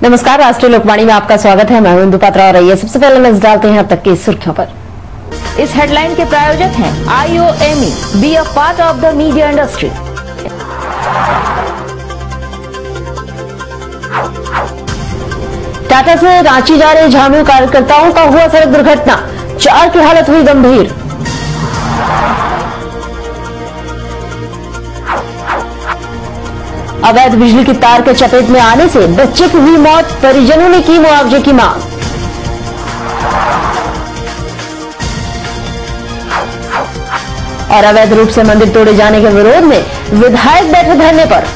नमस्कार, राष्ट्रीय लोकवाणी में आपका स्वागत है। मैं हूं इंदु पात्रा और रही है। सबसे पहले नजर डालते हैं अब तक की सुर्खियों पर। इस हेडलाइन के प्रायोजक हैं IOME, be a part of the media industry. Tata से रांची जा रहे झामुमो कार्यकर्ताओं का हुआ सड़क दुर्घटना, 4 की हालत हुई गंभीर। अवैध बिजली की तार के चपेट में आने से बच्चे की हुई मौत, परिजनों ने की मुआवजे की मांग। और अवैध रूप से मंदिर तोड़े जाने के विरोध में विधायक बैठे धरने पर।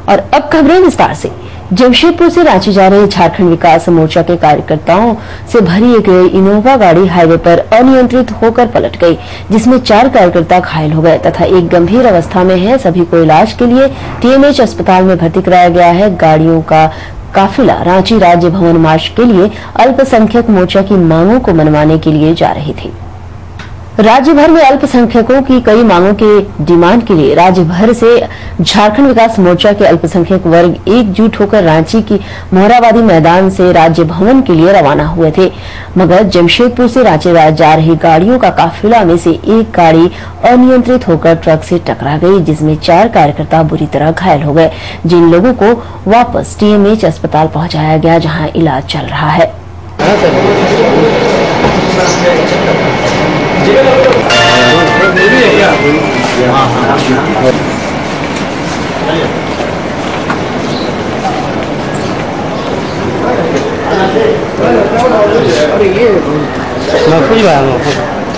और अब खबरें विस्तार से। जमशेदपुर से रांची जा रहे झारखंड विकास मोर्चा के कार्यकर्ताओं से भरी एक इनोवा गाड़ी हाईवे पर अनियंत्रित होकर पलट गई, जिसमें 4 कार्यकर्ता घायल हो गए तथा एक गंभीर अवस्था में है। सभी को इलाज के लिए TMH अस्पताल में भर्ती कराया गया है। गाड़ियों का काफिला रांची राज्य भवन मार्च के लिए अल्पसंख्यक मोर्चा की मांगों को मनवाने के लिए जा रही थी। राज्य भर में अल्पसंख्यकों की कई मांगों के डिमांड के लिए राज्य भर से झारखंड विकास मोर्चा के अल्पसंख्यक वर्ग एकजुट होकर रांची की मोहराबादी मैदान से राज्य भवन के लिए रवाना हुए थे। मगर जमशेदपुर से रांची जा रही गाड़ियों का काफिला में से एक गाड़ी अनियंत्रित होकर ट्रक से टकरा गई, जिसमें 4 कार्यकर्ता बुरी तरह घायल हो गए, जिन लोगों को वापस TMH अस्पताल पहुंचाया गया, जहां इलाज चल रहा है।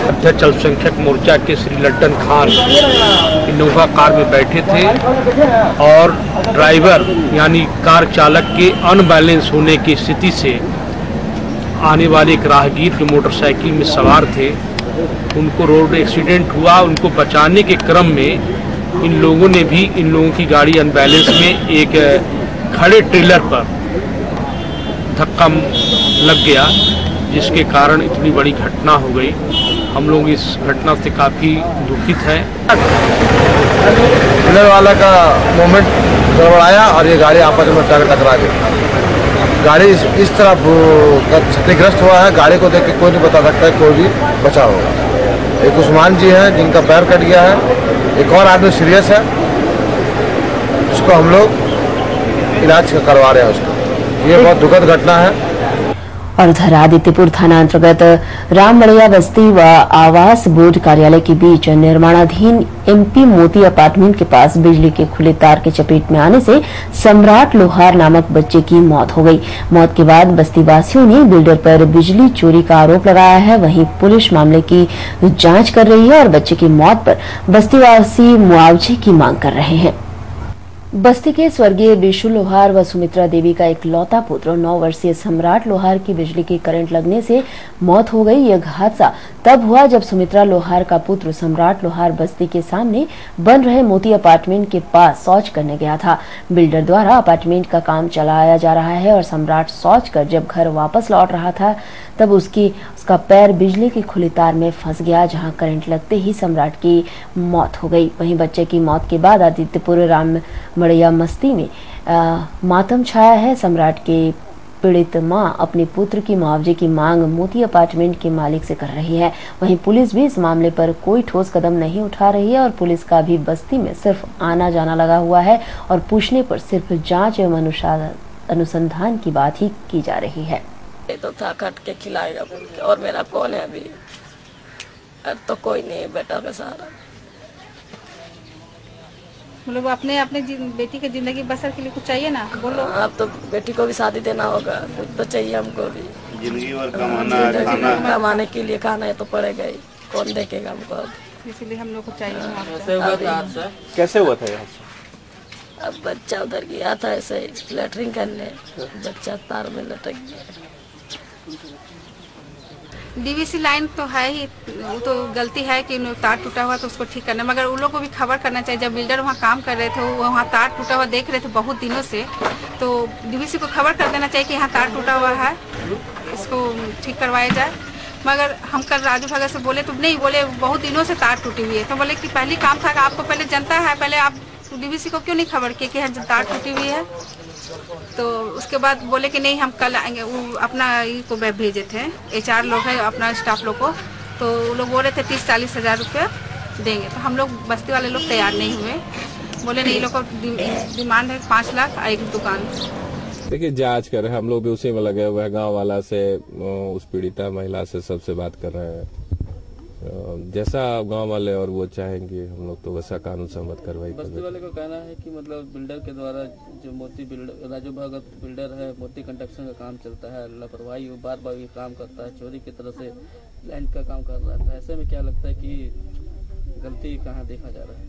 अध्यक्ष अल्पसंख्यक मोर्चा के श्री लड्डन खान इनोवा कार में बैठे थे और ड्राइवर यानी कार चालक के अनबैलेंस होने की स्थिति से आने वाले एक राहगीर जो मोटरसाइकिल में सवार थे, उनको रोड एक्सीडेंट हुआ। उनको बचाने के क्रम में इन लोगों की गाड़ी अनबैलेंस में एक खड़े ट्रेलर पर धक्का लग गया, जिसके कारण इतनी बड़ी घटना हो गई। हम लोग इस घटना से काफ़ी दुखित हैं। ट्रेलर वाला का मोमेंट गड़बड़ाया और ये गाड़ी आपस में टकरा गई। गाड़ी इस तरह क्षतिग्रस्त हुआ है। गाड़ी को देख के कोई नहीं बता सकता है कोई भी बचा होगा। एक उस्मान जी हैं जिनका पैर कट गया है, एक और आदमी सीरियस है, उसको हम लोग इलाज करवा रहे हैं उसको। ये बहुत दुखद घटना है। और उधर आदित्यपुर थाना अंतर्गत राममड़िया बस्ती व आवास बोर्ड कार्यालय के बीच निर्माणाधीन MP मोती अपार्टमेंट के पास बिजली के खुले तार के चपेट में आने से सम्राट लोहार नामक बच्चे की मौत हो गई। मौत के बाद बस्ती वासियों ने बिल्डर पर बिजली चोरी का आरोप लगाया है। वहीं पुलिस मामले की जांच कर रही है और बच्चे की मौत पर बस्तीवासी मुआवजे की मांग कर रहे हैं। बस्ती के स्वर्गीय बिशु लोहार व सुमित्रा देवी का एक लौता पुत्र 9 वर्षीय सम्राट लोहार की बिजली की करंट लगने से मौत हो गई। यह हादसा तब हुआ जब सुमित्रा लोहार का पुत्र सम्राट लोहार बस्ती के सामने बन रहे मोती अपार्टमेंट के पास शौच करने गया था। बिल्डर द्वारा अपार्टमेंट का काम चलाया जा रहा है और सम्राट शौच कर जब घर वापस लौट रहा था तब उसका पैर बिजली की खुली तार में फंस गया, जहां करंट लगते ही सम्राट की मौत हो गई। वहीं बच्चे की मौत के बाद आदित्यपुर राममड़िया बस्ती में मातम छाया है। सम्राट के पीड़ित मां अपने पुत्र की मुआवजे की मांग मोती अपार्टमेंट के मालिक से कर रही है। वहीं पुलिस भी इस मामले पर कोई ठोस कदम नहीं उठा रही है और पुलिस का भी बस्ती में सिर्फ आना जाना लगा हुआ है और पूछने पर सिर्फ जांच एवं अनुसंधान की बात ही की जा रही है। तो था कट के खिलाएगा और मेरा कौन है अभी? अब तो कोई नहीं है बेटा का सहारा। मतलब अपने बेटी की जिंदगी बसर के लिए कुछ चाहिए ना, बोलो। अब तो बेटी को भी शादी देना होगा, कुछ तो चाहिए हमको भी। जिंदगी भर कमाने के लिए खाना है तो पड़ेगा ही, कौन देखेगा हमको अब? इसीलिए हम लोग को चाहिए। कैसे हुआ था यहाँ? अब बच्चा उधर गया था ऐसे लेटरिन करने, बच्चा तार में लटक गया। DVC लाइन तो है ही, वो तो गलती है कि तार टूटा हुआ तो उसको ठीक करना, मगर उन लोग को भी खबर करना चाहिए। जब बिल्डर वहाँ काम कर रहे थे, वो वहाँ तार टूटा हुआ देख रहे थे बहुत दिनों से, तो DVC को खबर कर देना चाहिए कि यहाँ तार टूटा हुआ है, इसको ठीक करवाया जाए। मगर हम कल राजू भगत से बोले तो नहीं, बोले बहुत दिनों से तार टूटी हुई है। तो बोले कि पहली काम था कि आपको पहले जनता है, पहले आप डीवीसी को क्यों नहीं खबर किए कि तार टूटी हुई है। तो उसके बाद बोले कि नहीं हम कल आएंगे। वो अपना को भेजे थे, HR लोग है अपना स्टाफ लोग को, तो वो लोग बोल रहे थे 30-40 हज़ार रुपये देंगे। तो हम लोग बस्ती वाले लोग तैयार नहीं हुए, बोले नहीं, लोग को डिमांड है 5 लाख और एक दुकान। देखिए जांच कर रहे हैं, हम लोग भी उसी में लगे हुए हैं। गांव वाला से उस पीड़िता महिला से सबसे बात कर रहे हैं। जैसा गांव वाले और वो चाहेंगे हम लोग तो वैसा कानून सम्मत कार्रवाई करेंगे। बस्ती वाले को कहना है कि मतलब बिल्डर के द्वारा जो मोती बिल्डर राजू भगत बिल्डर है, मोती कंस्ट्रक्शन का काम चलता है, लापरवाही बार बार ये काम करता है, चोरी की तरह से लैंड का काम कर रहा है। ऐसे में क्या लगता है कि गलती कहाँ देखा जा रहा है?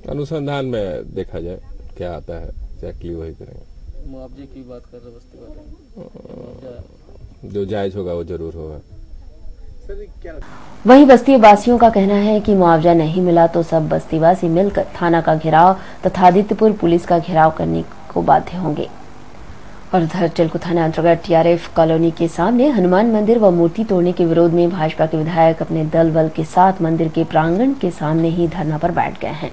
अनुसंधान में देखा जाए क्या आता है, एग्जैक्टली वही करेंगे। मुआवजे की बात कर रहे बस्ती वाले, जो जायज होगा वो जरूर होगा। वहीं बस्ती वासियों का कहना है कि मुआवजा नहीं मिला तो सब बस्तीवासी मिलकर थाना का घेराव तथा आदित्यपुर पुलिस का घेराव करने को बाध्य होंगे। और उधर टेल्को थाना अंतर्गत TRF कॉलोनी के सामने हनुमान मंदिर व मूर्ति तोड़ने के विरोध में भाजपा के विधायक अपने दल बल के साथ मंदिर के प्रांगण के सामने ही धरना पर बैठ गए हैं।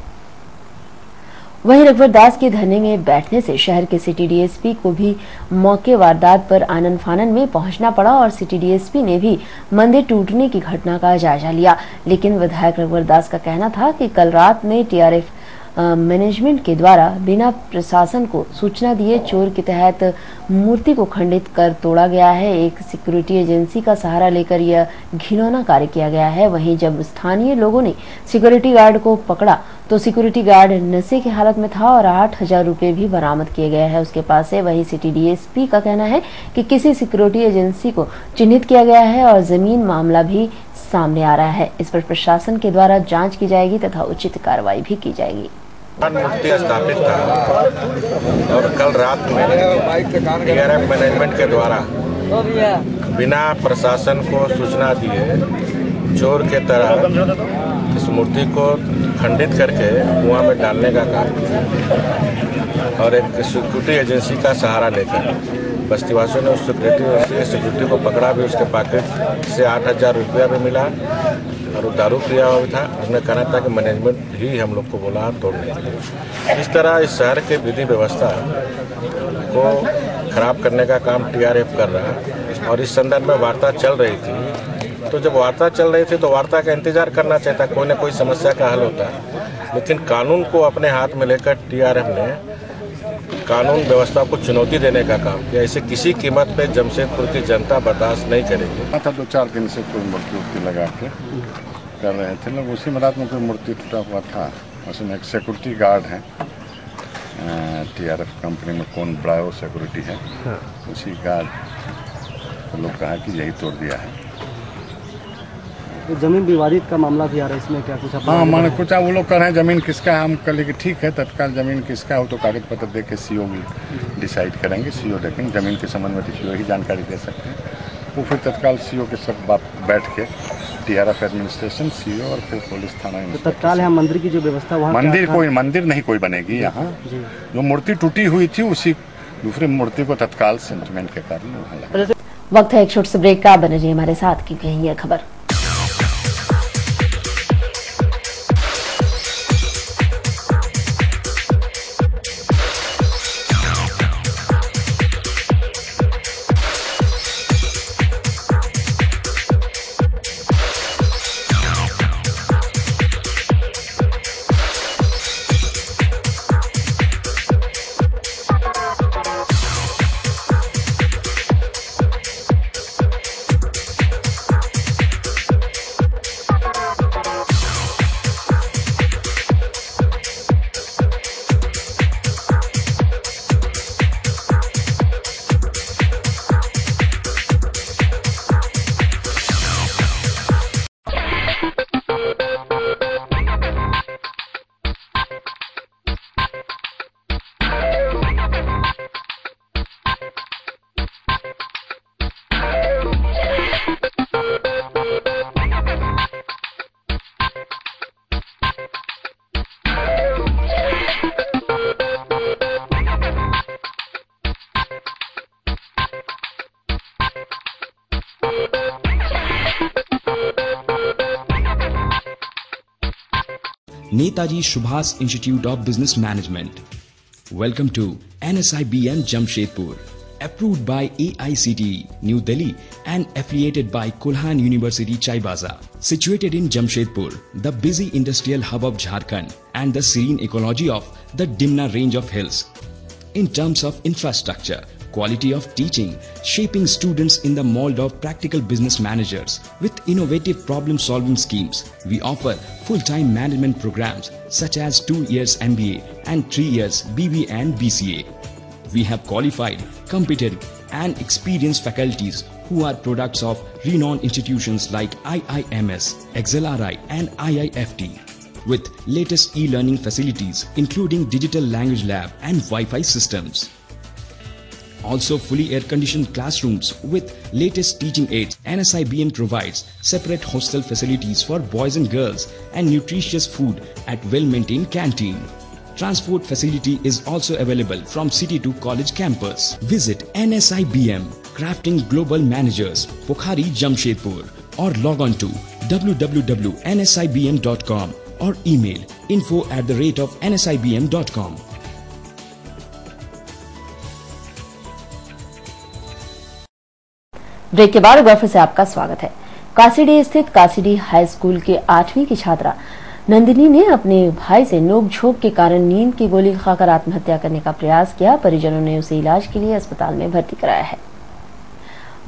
वहीं रघुवर दास के धरने में बैठने से शहर के सिटी DSP को भी मौके वारदात पर आनन फानन में पहुंचना पड़ा और सिटी DSP ने भी मंदिर टूटने की घटना का जायजा लिया। लेकिन विधायक रघुवर दास का कहना था कि कल रात में TRF मैनेजमेंट के द्वारा बिना प्रशासन को सूचना दिए चोर के तहत मूर्ति को खंडित कर तोड़ा गया है। एक सिक्योरिटी एजेंसी का सहारा लेकर यह घिनौना कार्य किया गया है। वहीं जब स्थानीय लोगों ने सिक्योरिटी गार्ड को पकड़ा तो सिक्योरिटी गार्ड नशे की हालत में था और 8,000 रुपए भी बरामद किए गए हैं उसके पास से। वहीं सिटी DSP का कहना है कि किसी सिक्योरिटी एजेंसी को चिन्हित किया गया है और जमीन मामला भी सामने आ रहा है। इस पर प्रशासन के द्वारा जांच की जाएगी तथा उचित कार्रवाई भी की जाएगी। मूर्ति स्थापित था और कल रात में TRF मैनेजमेंट के द्वारा बिना प्रशासन को सूचना दिए चोर के तरह इस मूर्ति को खंडित करके कुआं में डालने का काम किया और एक सिक्योरिटी एजेंसी का सहारा लेकर बस्तीवासियों ने उस सिक्योरिटी को पकड़ा भी। उसके पॉकेट से 8,000 रुपया भी मिला और वो दारू पिया हुआ भी था। उसने कहना था कि मैनेजमेंट ही हम लोग को बोला तोड़ने के लिए। इस तरह इस शहर के विधि व्यवस्था को खराब करने का काम TRF कर रहा है और इस संदर्भ में वार्ता चल रही थी। तो जब वार्ता चल रही थी तो वार्ता का इंतजार करना चाहिए था, कोई न कोई समस्या का हल होता है। लेकिन कानून को अपने हाथ में लेकर TRF ने कानून व्यवस्था को चुनौती देने का काम किया। इसे किसी कीमत पे जमशेदपुर की जनता बर्दाश्त नहीं करेगी। 2-4 दिन से कोई मूर्ति लगा के कर रहे थे लोग। उसी में रात में कोई मूर्ति टूटा हुआ था, उसमें एक सिक्योरिटी गार्ड है TRF कंपनी में, कौन ब्रायो सिक्योरिटी है, उसी गार्ड को लोग कहा कि यही तोड़ दिया है। जमीन विवादित का मामला भी आ रहा है, इसमें क्या कुछ? हाँ, माने कुछ वो लोग कह रहे हैं जमीन किसका है। हम कह कि ठीक है, तत्काल जमीन किसका हो तो कागज पत्र दे के CO भी डिसाइड करेंगे। CO देखेंगे जमीन के संबंध में तो CO ही जानकारी दे सकते हैं। वो फिर तत्काल CO के सब बैठ के TRF एडमिनिस्ट्रेशन, CO और फिर पुलिस थाना। तो तत्काल यहाँ मंदिर की जो व्यवस्था वहाँ मंदिर नहीं कोई बनेगी यहाँ। जो मूर्ति टूटी हुई थी उसी दूसरी मूर्ति को तत्काल सेंटिमेंट के कारण। वक्त है एक छोटे से ब्रेक का, बने रहिए हमारे साथ क्योंकि यही है खबर। Netaji Subhas Institute of Business Management. Welcome to NSIBM Jamshedpur, approved by AICTE New Delhi and affiliated by Kulhan University Chaibaza. Situated in Jamshedpur, the busy industrial hub of Jharkhand and the serene ecology of the Dimna range of hills. In terms of infrastructure, quality of teaching, shaping students in the mold of practical business managers with innovative problem-solving schemes, we offer full-time management programs such as 2 years MBA and 3 years BBA and BCA. We have qualified, competent and experienced faculties who are products of renowned institutions like IIMS, XLRI and IIFT. With latest e-learning facilities including digital language lab and Wi-Fi systems. Also fully air-conditioned classrooms with latest teaching aids. NSIBM provides separate hostel facilities for boys and girls and nutritious food at well-maintained canteen. Transport facility is also available from city to college campus. Visit NSIBM, Crafting Global Managers, Pokhari, Jamshedpur, or log on to www.nsibm.com or email info@nsibm.com. Break के बाद एक बार फिर से आपका स्वागत है। कासीडी स्थित कासीडी high school के 8वीं की छात्रा नंदिनी ने अपने भाई से नोक-झोंक के कारण नींद की गोली खाकर आत्महत्या करने का प्रयास किया। परिजनों ने उसे इलाज के लिए अस्पताल में भर्ती कराया है।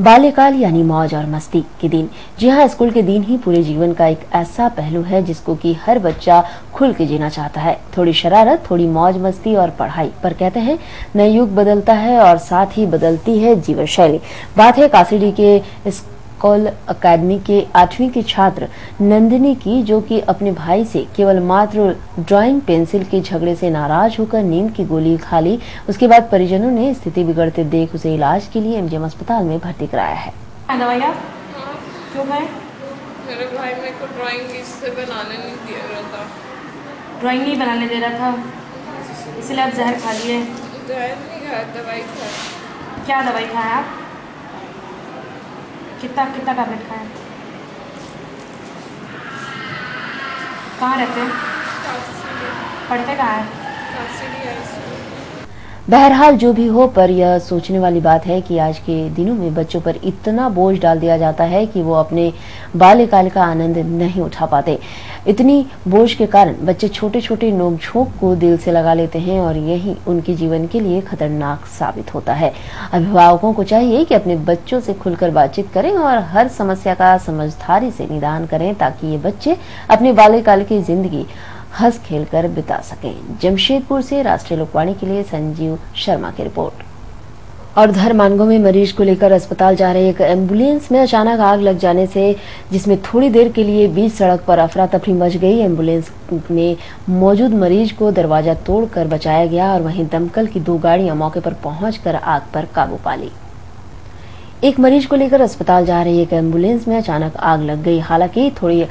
बाल्यकाल यानी मौज और मस्ती के दिन। जी हां, स्कूल के दिन ही पूरे जीवन का एक ऐसा पहलू है जिसको कि हर बच्चा खुल के जीना चाहता है। थोड़ी शरारत, थोड़ी मौज मस्ती और पढ़ाई, पर कहते हैं नया युग बदलता है और साथ ही बदलती है जीवन शैली। बात है कासीडी के स्कूल अकेडमी के 8वीं की छात्र नंदिनी की, जो कि अपने भाई से केवल मात्र ड्राइंग पेंसिल के झगड़े से नाराज होकर नींद की गोली खा ली। उसके बाद परिजनों ने स्थिति बिगड़ते देख उसे इलाज के लिए एमजीएम अस्पताल में भर्ती कराया है। दवाइयाँ क्यों खाए? मेरे भाई मेरे को ड्राइंग इससे बनाने नहीं दे रहा था। ड्राइंग नहीं बनाने दे रहा था, इसलिए आप जहर खा लिए? जहर नहीं खाया, दवाई खाया। क्या दवाई खाया आप? कितना टैबलेट खाया? कहाँ रहते हैं? पढ़ते कहाँ हैं? बहरहाल जो भी हो, पर यह सोचने वाली बात है कि आज के दिनों में बच्चों पर इतना बोझ डाल दिया जाता है कि वो अपने बाल्यकाल का आनंद नहीं उठा पाते। इतनी बोझ के कारण बच्चे छोटे छोटे नोक-झोंक को दिल से लगा लेते हैं और यही उनके जीवन के लिए खतरनाक साबित होता है। अभिभावकों को चाहिए कि अपने बच्चों से खुलकर बातचीत करें और हर समस्या का समझदारी से निदान करें, ताकि ये बच्चे अपने बाल्यकाल की जिंदगी हंस खेल कर बिता सकें। जमशेदपुर से राष्ट्रीय लोकवाणी के लिए संजीव शर्मा की रिपोर्ट। और धर्मानगों में मरीज को लेकर अस्पताल जा रहे एक एम्बुलेंस में अचानक आग लग जाने से, जिसमें थोड़ी देर के लिए बीच सड़क पर अफरा तफरी मच गई। एम्बुलेंस में मौजूद मरीज को दरवाजा तोड़कर बचाया गया और वहीं दमकल की 2 गाड़ियां मौके पर पहुंचकर आग पर काबू पा ली। एक मरीज को लेकर अस्पताल जा रही एक एम्बुलेंस में अचानक आग लग गई। हालांकि थोड़ी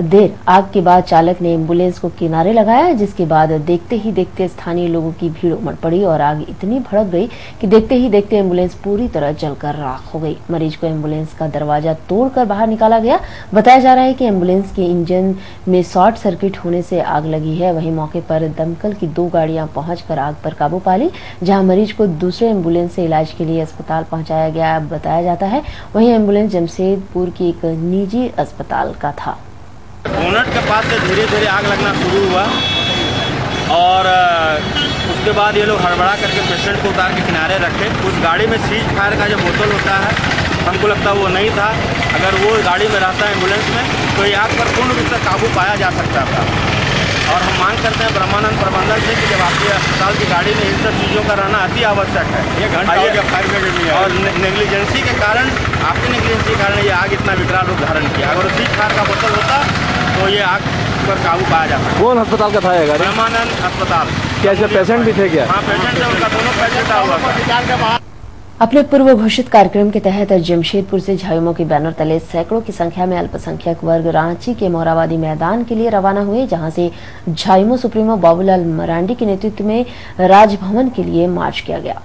देर आग के बाद चालक ने एम्बुलेंस को किनारे लगाया, जिसके बाद देखते ही देखते स्थानीय लोगों की भीड़ उमड़ पड़ी और आग इतनी भड़क गई कि देखते ही देखते एम्बुलेंस पूरी तरह जलकर राख हो गई। मरीज को एम्बुलेंस का दरवाजा तोड़कर बाहर निकाला गया। बताया जा रहा है कि एम्बुलेंस के इंजन में शॉर्ट सर्किट होने से आग लगी है। वहीं मौके पर दमकल की 2 गाड़ियां पहुंचकर आग पर काबू पा ली, जहां मरीज को दूसरे एम्बुलेंस से इलाज के लिए अस्पताल पहुंचाया गया बताया जाता है। वहीं एम्बुलेंस जमशेदपुर की एक निजी अस्पताल का था। बोनट के पास से धीरे धीरे आग लगना शुरू हुआ और उसके बाद ये लोग हड़बड़ा करके पेशेंट को उतार के किनारे रखे। उस गाड़ी में सीज फायर का जो बोतल होता है, हमको लगता वो नहीं था। अगर वो गाड़ी में रहता है एम्बुलेंस में, तो ये आग पर पूर्ण रूप से काबू पाया जा सकता था। और हम मांग करते हैं ब्रह्मानंद प्रबंधन से कि जब आपके अस्पताल की गाड़ी में इन सब चीज़ों का रहना अति आवश्यक है। ये घंटा हो गया फायर ब्रिगेड में और नेग्लिजेंसी के कारण, आपकी नेग्लिजेंसी के कारण ये आग इतना विकराल रूप धारण किया। अगर सीज फायर का बोतल होता तो ये आग पर काबू पाया जाता है। कौन अस्पताल का था ये गाड़ी? ब्रह्मानंद अस्पताल। क्या इसमें पेशेंट भी थे क्या? हाँ, पेशेंट थे, उनका दोनों पेशेंट हुआ था। अपने पूर्व घोषित कार्यक्रम के तहत जमशेदपुर से झायुमो के बैनर तले सैकड़ों की संख्या में अल्पसंख्यक वर्ग रांची के मोराबादी मैदान के लिए रवाना हुए, जहां से झायुमो सुप्रीमो बाबूलाल मरांडी के नेतृत्व में राजभवन के लिए मार्च किया गया।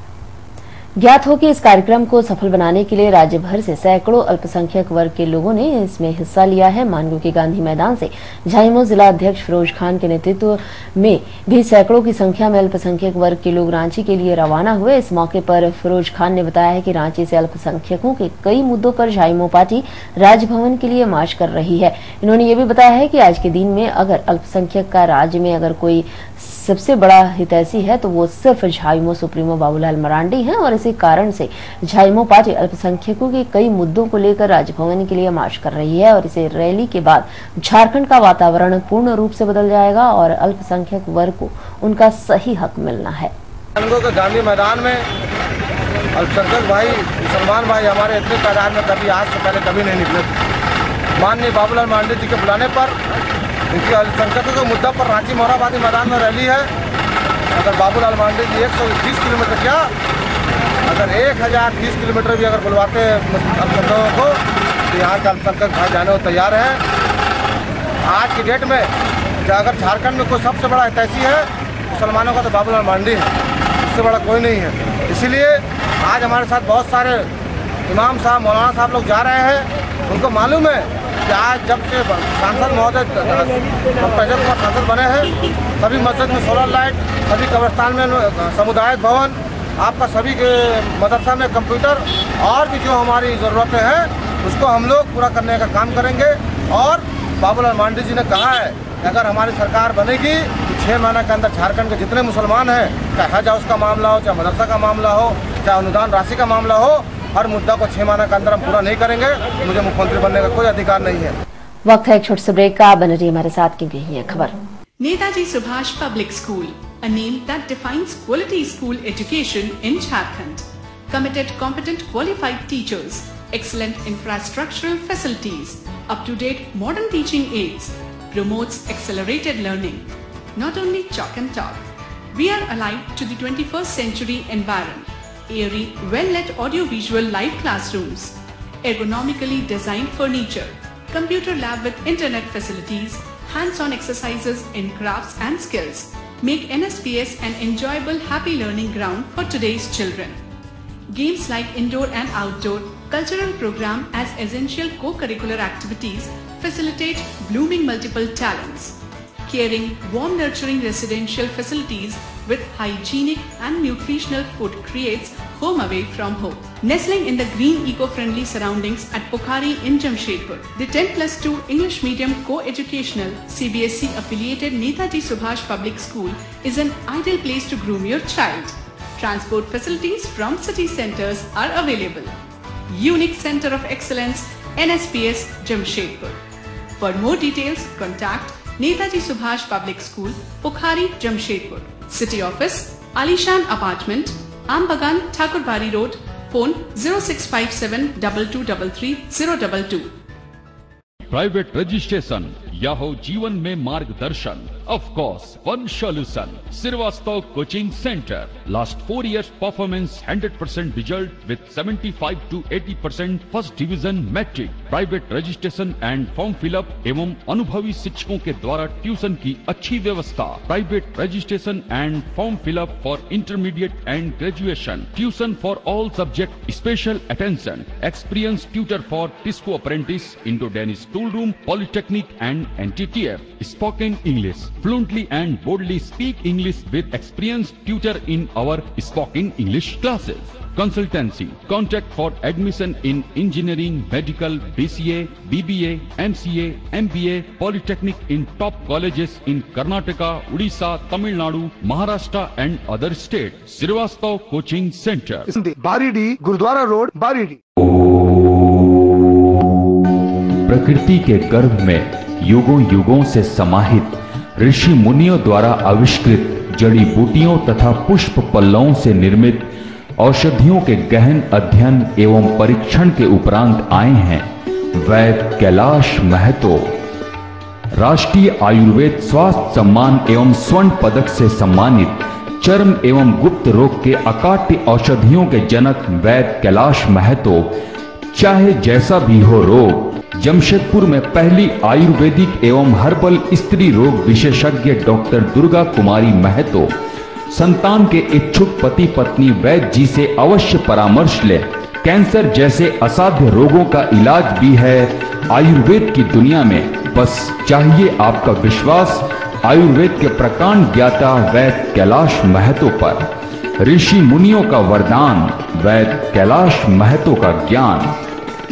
ज्ञात हो कि इस कार्यक्रम को सफल बनाने के लिए राज्य भर से सैकड़ों अल्पसंख्यक वर्ग के लोगों ने इसमें हिस्सा लिया है। मानगो के गांधी मैदान से झाइमो जिला अध्यक्ष फिरोज खान के नेतृत्व में भी सैकड़ों की संख्या में अल्पसंख्यक वर्ग के लोग रांची के लिए रवाना हुए। इस मौके पर फिरोज खान ने बताया है कि रांची से अल्पसंख्यकों के कई मुद्दों पर झाइमो पार्टी राजभवन के लिए मार्च कर रही है। इन्होंने ये भी बताया है कि आज के दिन में अगर अल्पसंख्यक का राज्य में अगर कोई सबसे बड़ा हितैषी है तो वो सिर्फ झाइमो सुप्रीमो बाबूलाल मरांडी हैं और इसी कारण से झाइमो पार्टी अल्पसंख्यकों के कई मुद्दों को लेकर राजभवन के लिए मार्च कर रही है और इसे रैली के बाद झारखंड का वातावरण पूर्ण रूप से बदल जाएगा और अल्पसंख्यक वर्ग को उनका सही हक मिलना है। के गांधी मैदान में अल्पसंख्यक भाई मुसलमान भाई हमारे इतने तादाद में कभी आज से पहले कभी नहीं निकले। माननीय बाबूलाल मरांडी जी के बुलाने पर इनकी अल्पसंख्यकों के मुद्दा पर रांची मोराबादी मैदान में रैली है। अगर बाबूलाल मरांडी जी 130 किलोमीटर क्या अगर 1030 किलोमीटर भी अगर बुलवाते अल्पसंख्यकों को तो यहाँ के अल्पसंख्यक भाई जाने को तैयार हैं। आज की डेट में अगर झारखंड में कोई सबसे बड़ा हितैषी है मुसलमानों का तो बाबूलाल मरांडी है, इससे बड़ा कोई नहीं है। इसीलिए आज हमारे साथ बहुत सारे इमाम साहब मौलाना साहब लोग जा रहे हैं। उनको मालूम है कि आज जब से सांसद महोदय प्रजल कुमार सांसद बने हैं सभी मस्जिद में सोलर लाइट, सभी कब्रिस्तान में सामुदायिक भवन, आपका सभी के मदरसा में कंप्यूटर और भी जो हमारी ज़रूरतें हैं उसको हम लोग पूरा करने का काम करेंगे। और बाबूलाल मरांडी जी ने कहा है कि अगर हमारी सरकार बनेगी तो 6 महीने के अंदर झारखंड के जितने मुसलमान हैं, चाहे हज उसका मामला हो, चाहे मदरसा का मामला हो, चाहे अनुदान राशि का मामला हो, हर मुद्दा को 6 महीने के अंदर हम पूरा नहीं करेंगे। मुझे मुख्यमंत्री बनने का कोई अधिकार नहीं है। वक्त है एक छोटे से ब्रेक का। बने रहिए हमारे साथ क्योंकि यही है खबर। Netaji Subhash public school, a name that defines quality school education in Jharkhand. Committed, competent, qualified teachers, excellent infrastructural facilities, up-to-date modern teaching aids, promotes accelerated learning. Not only chalk and talk, we are alive to the 21st century environment. Airy, well-lit audio-visual live classrooms, ergonomically designed furniture, computer lab with internet facilities, hands-on exercises in crafts and skills make NSPS an enjoyable, happy learning ground for today's children. Games like indoor and outdoor, cultural program as essential co-curricular activities facilitate blooming multiple talents. Caring, warm, nurturing residential facilities with hygienic and nutritional food creates home away from home. Nestling in the green eco-friendly surroundings at Pokhari in Jamshedpur, the 10+2 English medium co-educational CBSE affiliated Netaji Subhash Public School is an ideal place to groom your child. Transport facilities from city centers are available. Unique Center of Excellence, NSPS Jamshedpur. For more details, contact Netaji Subhash Public School, Pokhari, Jamshedpur. City Office, Alishan Apartment, Ambagan, Thakurbari Road. Phone 0657 2233 022. Private registration या हो जीवन में मार्गदर्शन, of course one solution, Shrivastava coaching centre. Last 4 years performance 100% result with 75 to 80% first division matric. Private registration and form fill up एवं अनुभवी शिक्षकों के द्वारा ट्यूशन की अच्छी व्यवस्था. Private registration and form fill up for intermediate and graduation. Tuition for all subject, special attention. Experience tutor for TISCO apprentice, Indo Danish tool room, polytechnic and NTTF. Spoken English. Fluently and boldly speak English with experienced tutor in our spoken English classes. Consultancy. Contact for admission in engineering, medical, BCA, BBA, MCA, MBA, Polytechnic in top colleges in Karnataka, Odisha, Tamil Nadu, Maharashtra and other states. Srivastav Coaching Center. Baridih, Gurudwara road, Baridih. प्रकृति के गर्भ में युगों युगों से समाहित ऋषि मुनियों द्वारा आविष्कृत जड़ी बूटियों तथा पुष्प पल्लवों से निर्मित औषधियों के गहन अध्ययन एवं परीक्षण के उपरांत आए हैं वैद्य कैलाश महतो. राष्ट्रीय आयुर्वेद स्वास्थ्य सम्मान एवं स्वर्ण पदक से सम्मानित चर्म एवं गुप्त रोग के अकाट्य औषधियों के जनक वैद्य कैलाश महतो. चाहे जैसा भी हो रोग, जमशेदपुर में पहली आयुर्वेदिक एवं हर्बल स्त्री रोग विशेषज्ञ डॉक्टर दुर्गा कुमारी महतो संतान के इच्छुक पति पत्नी वैद्य जी से अवश्य परामर्श लें। कैंसर जैसे असाध्य रोगों का इलाज भी है आयुर्वेद की दुनिया में, बस चाहिए आपका विश्वास आयुर्वेद के प्रकांड ज्ञाता वैद्य कैलाश महतो पर। ऋषि मुनियों का वरदान, वैद्य कैलाश महतो का ज्ञान।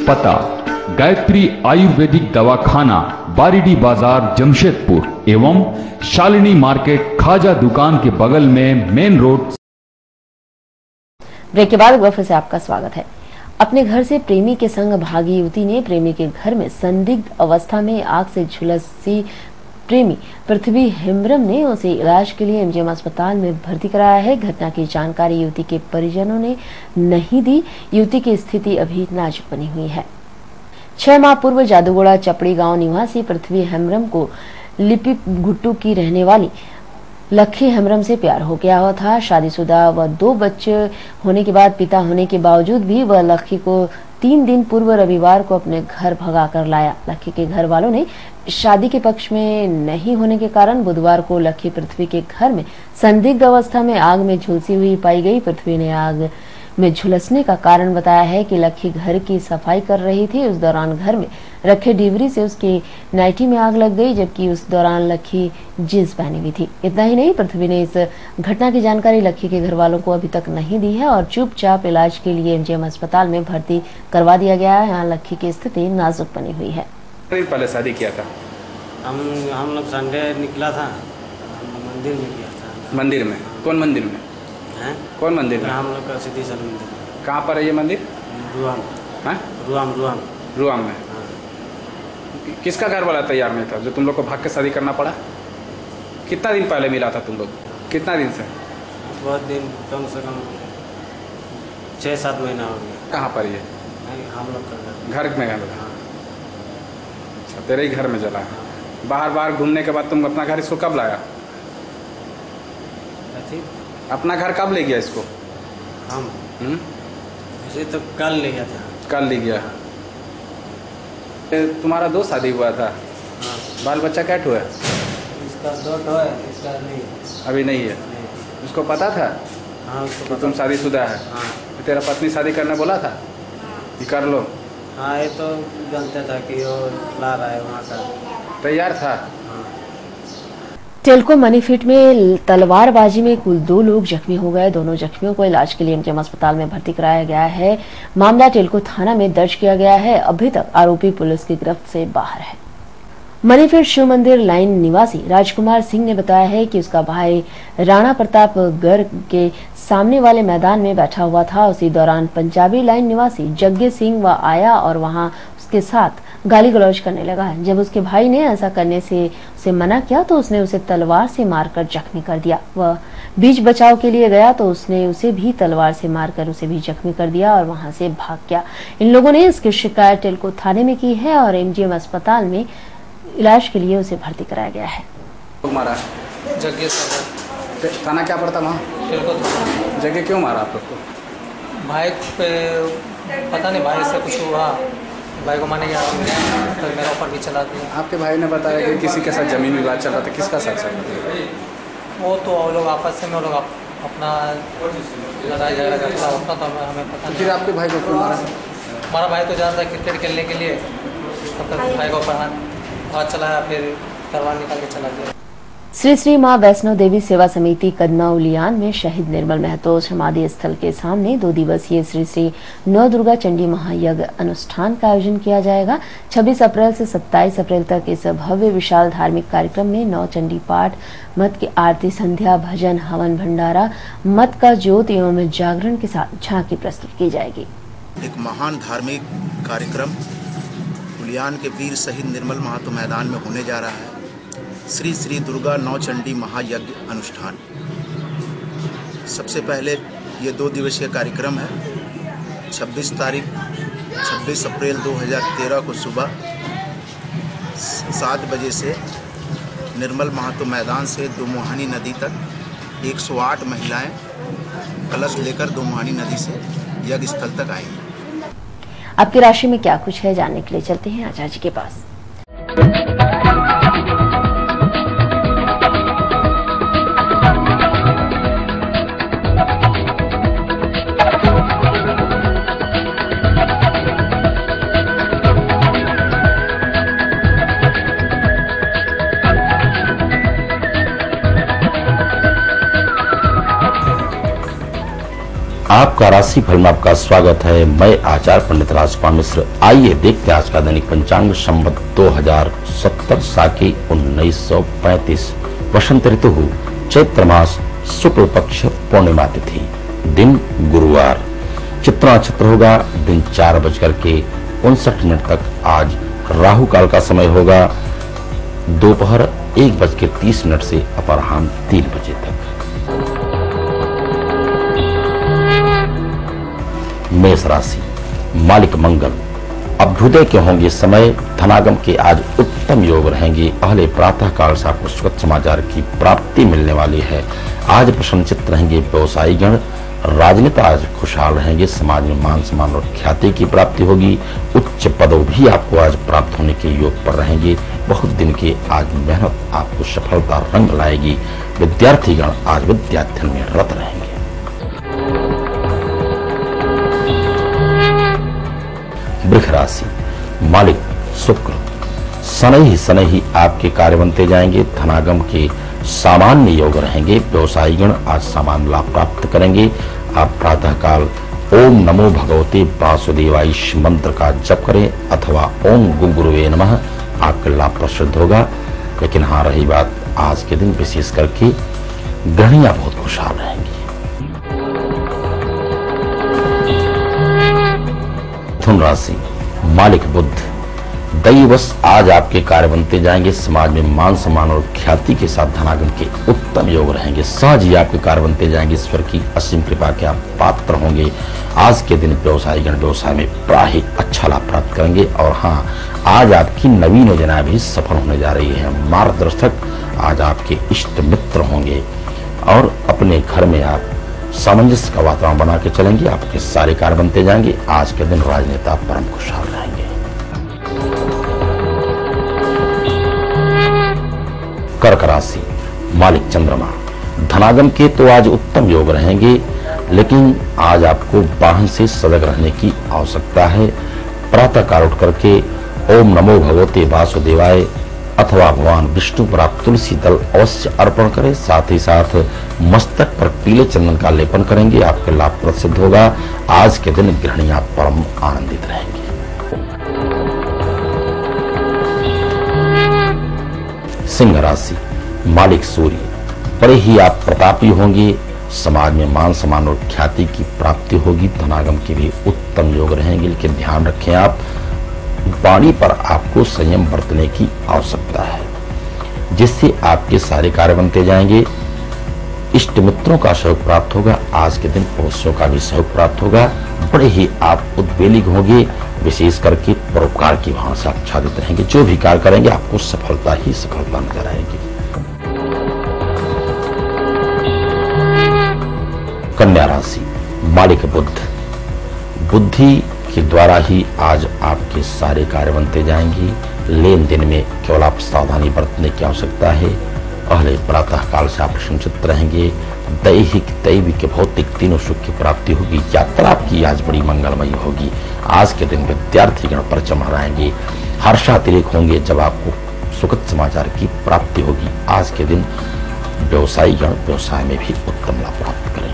पता गायत्री आयुर्वेदिक दवाखाना, बारीडी बाजार, जमशेदपुर एवं शालिनी मार्केट, खाजा दुकान के बगल में, मेन रोड। ब्रेक के बाद एक बार फिर से आपका स्वागत है। अपने घर से प्रेमी के संग भागी युवती ने प्रेमी के घर में संदिग्ध अवस्था में आग से झुलसी प्रेमी पृथ्वी हेम्ब्रम ने उसे इलाज के लिए एमजीएम अस्पताल में भर्ती कराया है। घटना की जानकारी युवती के परिजनों ने नहीं दी। युवती की स्थिति अभी नाजुक बनी हुई है। 6 माह पूर्व जादूगोड़ा चपड़ी गांव निवासी पृथ्वी हेम्ब्रम को लिपि गुट्टू की रहने वाली लखी हेम्ब्रम से प्यार हो गया हुआ था। शादीशुदा व 2 बच्चे होने के बाद पिता होने के बावजूद भी वह लखी को 3 दिन पूर्व रविवार को अपने घर भगा कर लाया। लखी के घर वालों ने शादी के पक्ष में नहीं होने के कारण बुधवार को लखी पृथ्वी के घर में संदिग्ध अवस्था में आग में झुलसी हुई पाई गई। पृथ्वी ने आग में झुलसने का कारण बताया है कि लखी घर की सफाई कर रही थी। उस दौरान घर में रखे डिबरी से उसकी नाइटी में आग लग गई, जबकि उस दौरान लखी जींस पहनी हुई थी। इतना ही नहीं, पृथ्वी ने इस घटना की जानकारी लखी के घर वालों को अभी तक नहीं दी है और चुपचाप इलाज के लिए एमजीएम अस्पताल में भर्ती करवा दिया गया है। यहाँ लखी की स्थिति नाजुक बनी हुई है। पहले शादी किया था हम लोग संडे निकला था, मंदिर में किया था। मंदिर में? कौन मंदिर में हैं? कौन मंदिर में? हम लोग का सिद्धेश्वर मंदिर। कहाँ पर है ये मंदिर? रुआम। हाँ? रुआम में। किसका घर वाला तैयार नहीं था जो तुम लोग को भाग के शादी करना पड़ा? कितना दिन पहले मिला था तुम लोग? कितना दिन से? बहुत दिन, कम से कम 6-7 महीना हो गया। कहाँ पर ये? हम लोग का घर में। अच्छा, तेरे ही घर में जला है। बाहर घूमने के बाद तुम अपना घर इसको कब लाया? अपना घर कब ले गया इसको? हम इसे तो कल ले गया था। कल ले गया। तुम्हारा 2 शादी हुआ था? हाँ। बाल बच्चा क्या हुआ? इसका 2 है, इसका नहीं। अभी नहीं है। उसको पता था? हाँ, उसको तो तुम शादीशुदा है? हाँ। तेरा पत्नी शादी करने बोला था कि कर लो? हाँ, ये तो जानता था कि वो ला रहा है वहाँ का। तैयार था? टेल्को मनीफिट में तलवारबाजी में कुल 2 लोग जख्मी हो गए। दोनों जख्मियों को इलाज के लिए एमजीएम अस्पताल में भर्ती कराया गया है। मामला टेल्को थाना में दर्ज किया गया है। अभी तक आरोपी पुलिस की गिरफ्त से बाहर है। मनीफिट शिव मंदिर लाइन निवासी राजकुमार सिंह ने बताया है कि उसका भाई राणा प्रतापगढ़ के सामने वाले मैदान में बैठा हुआ था। उसी दौरान पंजाबी लाइन निवासी जग्गे सिंह वह आया और वहां उसके साथ गाली गलौज करने लगा। जब उसके भाई ने ऐसा करने से उसे मना किया तो उसने उसे तलवार से मारकर जख्मी कर दिया। वह बीच बचाव के लिए गया तो उसने उसे भी तलवार से मारकर उसे भी जख्मी कर दिया और वहां से भाग गया। इन लोगों ने इसकी शिकायत टेल्को थाने में की है और एमजीएम अस्पताल में इलाज के लिए उसे भर्ती कराया गया है। मारा जग्गे थाना क्या पड़ता वहाँ? जग्गे क्यों मारा आप लोग को? भाई पे पता नहीं, भाई से कुछ हुआ, भाई को माने गया तो मेरा ऊपर भी चला दिया। आपके भाई ने बताया कि किसी के साथ जमीन विवाद चल रहा था। किसका साथ चल रहा था? वो तो लोग आपस में लोग अपना लड़ाई झगड़ा करता होता तो हमें पता नहीं। फिर आपके भाई को क्यों मारा? हमारा भाई तो जाता क्रिकेट खेलने के लिए, तब तक भाई को हाथ चलाया, फिर तलवार निकाल के चला गया। श्री श्री मां वैष्णो देवी सेवा समिति कदना उलियान में शहीद निर्मल महतो समाधि स्थल के सामने 2 दिवसीय श्री श्री नौ दुर्गा चंडी महायज्ञ अनुष्ठान का आयोजन किया जाएगा। 26 अप्रैल से 27 अप्रैल तक इस भव्य विशाल धार्मिक कार्यक्रम में 9 चंडी पाठ, मत की आरती, संध्या, भजन, हवन, भंडारा, मत का ज्योत एवं जागरण के साथ झांकी प्रस्तुत की जाएगी। एक महान धार्मिक कार्यक्रम उलियान के वीर शहीद निर्मल महतो मैदान में होने जा रहा है। श्री श्री दुर्गा नौचंडी महायज्ञ अनुष्ठान। सबसे पहले ये 2 दिवसीय कार्यक्रम है। 26 अप्रैल 2013 को सुबह 7 बजे से निर्मल महतो मैदान से दोमुहानी नदी तक 108 महिलाएं कलश लेकर दोमुहानी नदी से यज्ञ स्थल तक आएंगी। आपकी राशि में क्या कुछ है जानने के लिए चलते हैं आचार्य जी के पास। आपका राशि फल में आपका स्वागत है। मैं आचार्य पंडित राजपाल मिश्र। आइए देखते हैं आज का दैनिक पंचांग। संवत 2070 साकी 1935 वसंत ऋतु चैत्र मास शुक्ल पक्ष पूर्णिमा तिथि, दिन गुरुवार। चित्रा नक्षत्र होगा दिन 4:59 तक। आज राहु काल का समय होगा दोपहर 1:30 से अपराह्न 3 बजे तक। मेष राशि, मालिक मंगल। अभ्युदय के होंगे समय, धनागम के आज उत्तम योग रहेंगे। पहले प्रातः काल से आपको सुखद समाचार की प्राप्ति मिलने वाली है। आज प्रसन्नचित्त रहेंगे व्यवसायी गण। राजनेता आज खुशहाल रहेंगे। समाज में मान सम्मान और ख्याति की प्राप्ति होगी। उच्च पदों भी आपको आज प्राप्त होने के योग पर रहेंगे। बहुत दिन की आज मेहनत आपको सफलता रंग लाएगी। विद्यार्थी गण आज विद्याध्ययन में रत रहेंगे। वृष राशि, मालिक शुक्र। शनै ही आपके कार्य बनते जाएंगे। धनागम के सामान्य योग रहेंगे। व्यवसायी गण आज सामान्य लाभ प्राप्त करेंगे। आप प्रातः काल ओम नमो भगवते वासुदेवाय मंत्र का जप करें अथवा ओम गुरुवे नमः, आपका लाभ प्रसिद्ध होगा। लेकिन हाँ, रही बात आज के दिन विशेष करके गृहिणियां बहुत खुशहाल रहेंगी। मिथुन राशि, मालिक बुध। दैवश आज आपके कार्य बनते जाएंगे। समाज में मान सम्मान और ख्याति के साथ धनागम के उत्तम योग रहेंगे। सहज ही आपके कार्य बनते जाएंगे। ईश्वर की असीम कृपा के आप पात्र होंगे। आज के दिन व्यवसायी गण व्यवसाय में बड़ा ही अच्छा लाभ प्राप्त करेंगे। और हाँ, आज आपकी नवीन योजना भी सफल होने जा रही है। मार्गदर्शक आज आपके इष्ट मित्र होंगे और अपने घर में आप सामंजस्य का वातावरण बना के चलेंगे। आपके सारे कार्य बनते जाएंगे। आज के दिन राजनेता परम खुशहाल रहेंगे। कर्क राशि, मालिक चंद्रमा। धनागम के तो आज उत्तम योग रहेंगे, लेकिन आज आपको वाहन से सजग रहने की आवश्यकता है। प्रातः काल उठ करके ओम नमो भगवते वासुदेवाय अथवा भगवान विष्णु पर आप तुलसी दल अवश्य अर्पण करें। साथ ही साथ मस्तक पर पीले चंदन का लेपन करेंगे। आपका लाभ प्रसिद्ध होगा। आज के दिन गृहिणियां परम आनंदित रहेंगी। सिंह राशि, मालिक सूर्य। बड़े ही आप प्रतापी होंगे। समाज में मान सम्मान और ख्याति की प्राप्ति होगी। धनागम के भी उत्तम योग रहेंगे, लेकिन ध्यान रखें आप वाणी पर आपको संयम बरतने की आवश्यकता है, जिससे आपके सारे कार्य बनते जाएंगे। इष्ट मित्रों का सहयोग प्राप्त होगा। आज के दिन पड़ोसियों का भी सहयोग प्राप्त होगा। बड़े ही आप उद्वेलित होंगे। विशेष करके परोपकार की भावना से आच्छादित रहेंगे। जो भी कार्य करेंगे आपको सफलता ही सफलता नजर आएगी। कन्या राशि, मालिक बुध। बुद्धि के द्वारा ही आज आपके सारे कार्य बनते जाएंगे। लेन देन में केवल आप सावधानी बरतने की आवश्यकता है। पहले प्रातः काल से आप प्रसन्नचित्त रहेंगे। दैहिक दैविक भौतिक तीनों सुख की प्राप्ति होगी। यात्रा आपकी आज बड़ी मंगलमयी होगी। आज के दिन विद्यार्थी गण परचम हराएंगे। हर्षातिरेक होंगे जब आपको सुखद समाचार की प्राप्ति होगी। आज के दिन व्यवसायी गण व्यवसाय में भी उत्तम लाभ प्राप्त करेंगे।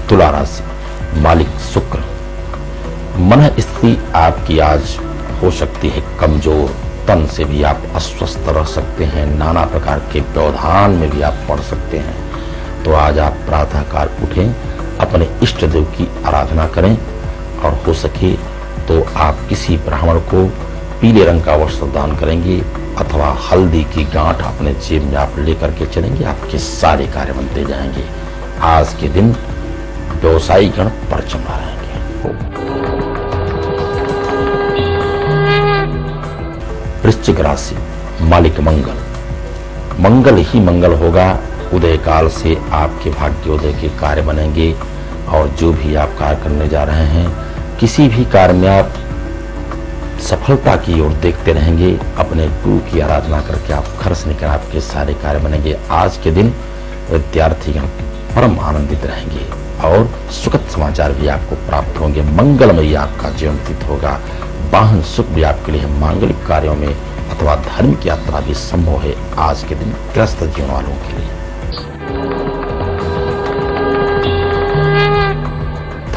तुला राशि, मालिक शुक्र। मन स्थिति आपकी आज हो सकती है कमजोर। तन से भी आप अस्वस्थ रह सकते हैं। नाना प्रकार के व्यवधान में भी आप पड़ सकते हैं। तो आज आप प्रातः काल उठें, अपने इष्ट देव की आराधना करें और हो सके तो आप किसी ब्राह्मण को पीले रंग का वस्त्र दान करेंगे अथवा हल्दी की गांठ अपने जेब में आप लेकर के चलेंगे। आपके सारे कार्य बनते जाएंगे। आज के दिन व्यवसायी गण परचम रहेंगे। वृश्चिक राशि, मालिक मंगल। मंगल ही मंगल होगा। उदय काल से आपके भाग्योदय के कार्य बनेंगे और जो भी आप कार्य करने जा रहे हैं, किसी भी कार्य में आप सफलता की ओर देखते रहेंगे। अपने गुरु की आराधना करके आप घर से निकल आपके सारे कार्य बनेंगे। आज के दिन विद्यार्थीगण परम आनंदित रहेंगे और सुखद समाचार भी आपको प्राप्त होंगे। मंगलमयी आपका जीवन व्यतीत होगा। वाहन सुख भी आपके लिए मांगलिक कार्यों में अथवा धार्मिक यात्रा भी संभव है आज के दिन ग्रस्त जीवन वालों के लिए।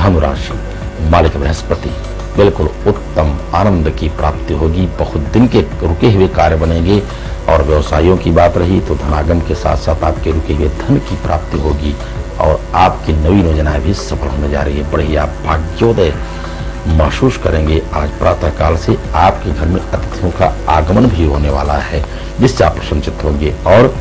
धनुराशि, मालिक बृहस्पति, बिल्कुल उत्तम आनंद की प्राप्ति होगी। बहुत दिन के रुके हुए कार्य बनेंगे। और व्यवसायियों की बात रही तो धनागम के साथ साथ आपके रुके हुए धन की प्राप्ति होगी और आपकी नवीन योजनाएं भी सफल होने जा रही है। बड़े ही आप भाग्योदय महसूस करेंगे। आज प्रातः काल से आपके घर में अतिथियों का आगमन भी होने वाला है, जिससे आप प्रसन्नचित्त होंगे। और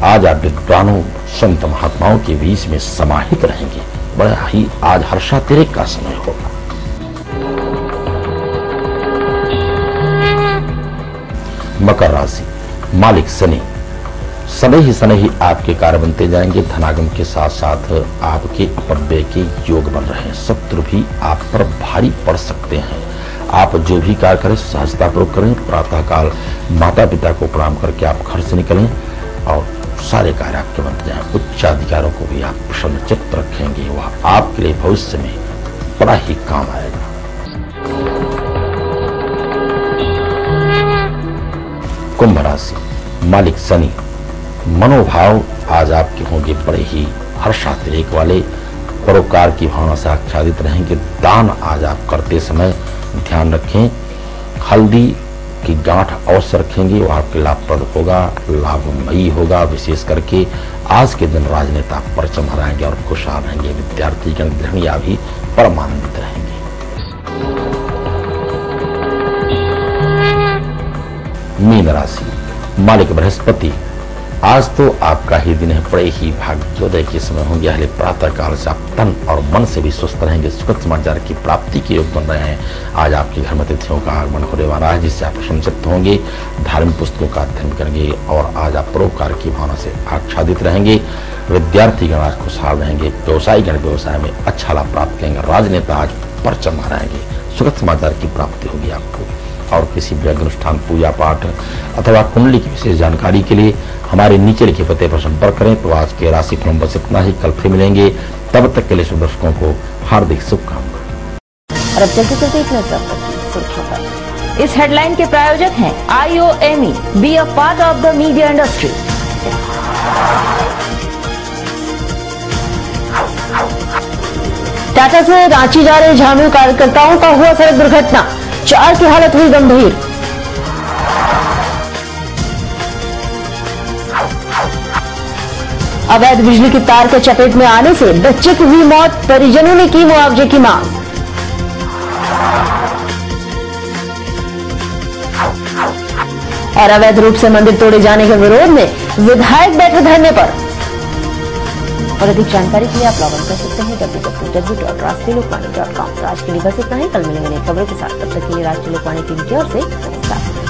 आज आप विद्वानों, संत महात्माओं के बीच में समाहित रहेंगे। बड़ा ही आज हर्षातिरेक का समय होगा। मकर राशि, मालिक शनि, शनि ही आपके कार्य बनते जाएंगे। धनागम के साथ साथ आपके अपव्यय के योग बन रहे हैं। शत्रु भी आप पर भारी पड़ सकते हैं। आप जो भी कार्य करें सहजतापूर्वक करें। प्रातःकाल माता पिता को प्रणाम करके आप घर से निकलें और सारे कार्य आपके बनते जाएं। उच्च अधिकारियों को भी आप प्रसन्नचित्त रखेंगे। वह आपके लिए भविष्य में बड़ा ही काम आएगा। कुंभ राशि, मालिक शनि, मनोभाव आज आपके होंगे बड़े ही हर्षातिरेक वाले। परोपकार की भावना से आच्छादित रहेंगे। दान आज आप करते समय ध्यान रखें। हल्दी की गांठ अवश्य रखेंगे, वो आपके लाभप्रद होगा, लाभमयी होगा। विशेष करके आज के दिन राजनेता परचम हराएंगे और खुशहाल रहेंगे। विद्यार्थी गण गृहणियां भी परमानंदित रहेंगे। मीन राशि, मालिक बृहस्पति, आज तो आपका ही दिन है। बड़े ही भाग्योदय के समय होंगे। पहले प्रातः काल से आप तन और मन से भी स्वस्थ रहेंगे। सुखद समाचार की प्राप्ति के योग बन रहे हैं। आज आपके घर में अतिथियों का आगमन होने वाला है, जिससे आप प्रसन्नचित्त होंगे। धार्मिक पुस्तकों का अध्ययन करेंगे और आज आप परोपकार की भावना से आच्छादित रहेंगे। विद्यार्थी गण आज खुशहाल रहेंगे। व्यवसायी गण व्यवसाय में अच्छा लाभ प्राप्त करेंगे। राजनेता आज परचम हराएंगे। सुखद समाचार की प्राप्ति होगी आपको। और किसी भी अनुष्ठान, पूजा पाठ अथवा कुंडली की विशेष जानकारी के लिए हमारे नीचे लिखे पते पर संपर्क करें। तो आज के राशि फल बस इतना ही। कल फिर मिलेंगे। तब तक के लिए सब दर्शकों को हार्दिक शुभकामनाएं। और अब चलते चलते इतना सब इस हेडलाइन के प्रायोजक हैं IOME, be a part of the media industry. Tata से रांची जा रहे झामुमो कार्यकर्ताओं का हुआ सड़क दुर्घटना, 4 की हालत हुई गंभीर। अवैध बिजली की तार के चपेट में आने से बच्चे की हुई मौत, परिजनों ने की मुआवजे की मांग। और अवैध रूप से मंदिर तोड़े जाने के विरोध में विधायक बैठे धरने पर। और अधिक जानकारी के लिए आप लॉग इन कर सकते हैं www.rashtriya lokmanya.com। आज के लिए बस इतना ही। कल मिलेंगे नई खबरों के साथ। तब तक के लिए राष्ट्रीय लोकवाणी टीम की ओर से नमस्कार।